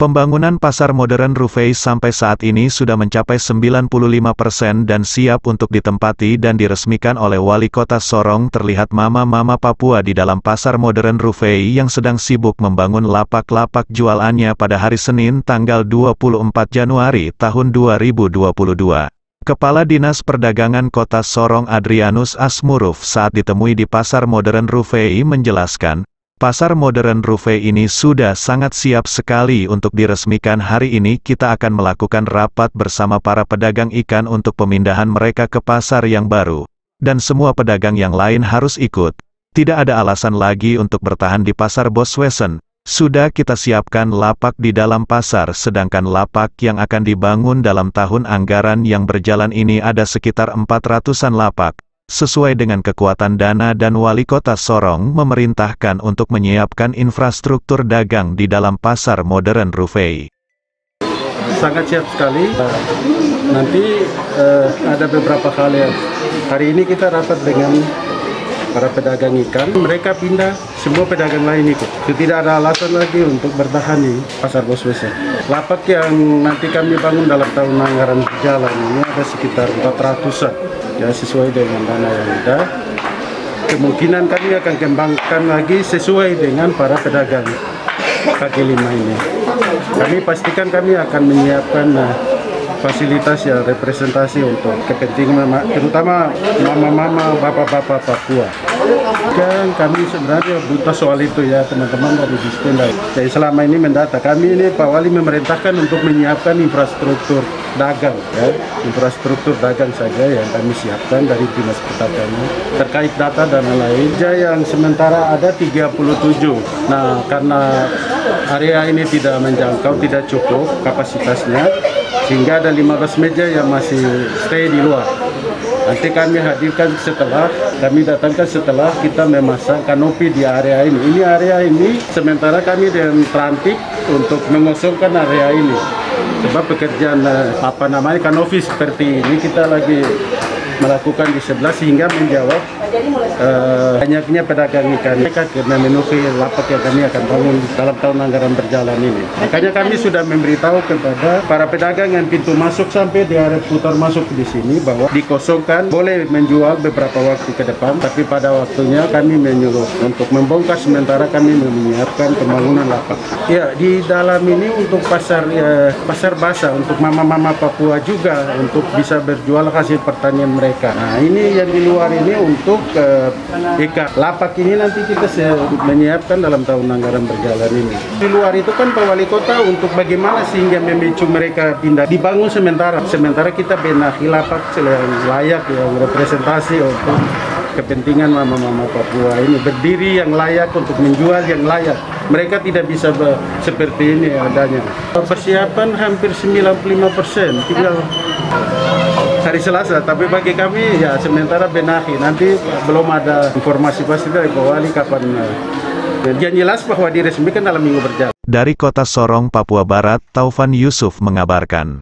Pembangunan pasar modern Rufai sampai saat ini sudah mencapai 95% dan siap untuk ditempati dan diresmikan oleh Wali Kota Sorong. Terlihat mama-mama Papua di dalam pasar modern Rufai yang sedang sibuk membangun lapak-lapak jualannya pada hari Senin tanggal 24 Januari tahun 2022. Kepala Dinas Perdagangan Kota Sorong Adrianus Asmuruf saat ditemui di pasar modern Rufai menjelaskan, pasar modern Rufai ini sudah sangat siap sekali untuk diresmikan. Hari ini kita akan melakukan rapat bersama para pedagang ikan untuk pemindahan mereka ke pasar yang baru. Dan semua pedagang yang lain harus ikut. Tidak ada alasan lagi untuk bertahan di pasar Boswesen. Sudah kita siapkan lapak di dalam pasar, sedangkan lapak yang akan dibangun dalam tahun anggaran yang berjalan ini ada sekitar 400-an lapak. Sesuai dengan kekuatan dana dan Wali Kota Sorong memerintahkan untuk menyiapkan infrastruktur dagang di dalam pasar modern Rufai. Sangat siap sekali. Nanti ada beberapa hal yang hari ini kita rapat dengan para pedagang ikan. Mereka pindah, semua pedagang lain ikut. Tidak ada alasan lagi untuk bertahan di pasar Boswesen. Lapak yang nanti kami bangun dalam tahun anggaran berjalan ini ada sekitar 400-an. Ya, sesuai dengan dana yang ada. Kemungkinan kami akan kembangkan lagi sesuai dengan para pedagang kaki lima ini. Kami pastikan kami akan menyiapkan fasilitas yang representasi untuk kepentingan terutama mama-mama, bapak-bapak Papua. Dan kami sebenarnya butuh soal itu ya teman-teman dari Dispenda. Jadi selama ini mendata kami ini Pak Wali memerintahkan untuk menyiapkan infrastruktur dagang ya. Infrastruktur dagang saja yang kami siapkan dari Dinas Perdagangan terkait data dan lain. Yang sementara ada 37. Nah, karena area ini tidak menjangkau, tidak cukup kapasitasnya, sehingga ada 15 meja yang masih stay di luar. Nanti kami hadirkan setelah, kami datangkan setelah kita memasang kanopi di area ini. Ini area ini, sementara kami dengan Trantik untuk mengosongkan area ini. Sebab pekerjaan, kanopi seperti ini kita lagi melakukan di sebelah sehingga menjawab banyaknya pedagang ikan mereka memenuhi lapak yang kami akan bangun dalam tahun anggaran berjalan ini. Makanya kami sudah memberitahu kepada para pedagang yang pintu masuk sampai di area putar masuk di sini bahwa dikosongkan, boleh menjual beberapa waktu ke depan, tapi pada waktunya kami menyuruh untuk membongkar sementara kami menyiapkan pembangunan lapak. Ya, di dalam ini untuk pasar basah untuk mama-mama Papua juga untuk bisa berjual hasil pertanian mereka. Nah, ini yang di luar ini untuk ikan. Lapak ini nanti kita menyiapkan dalam tahun anggaran berjalan ini. Di luar itu kan Pak Wali Kota untuk bagaimana sehingga memicu mereka pindah. Dibangun sementara kita benahi lapak yang layak, yang representasi untuk kepentingan mama-mama Papua ini. Berdiri yang layak untuk menjual yang layak. Mereka tidak bisa seperti ini adanya. Persiapan hampir 95%, tinggal hari Selasa, tapi bagi kami ya sementara benahi, nanti belum ada informasi pasti dari Pak Wali kapan. Yang jelas bahwa diresmikan dalam minggu berjalan. Dari Kota Sorong, Papua Barat, Taufan Yusuf mengabarkan.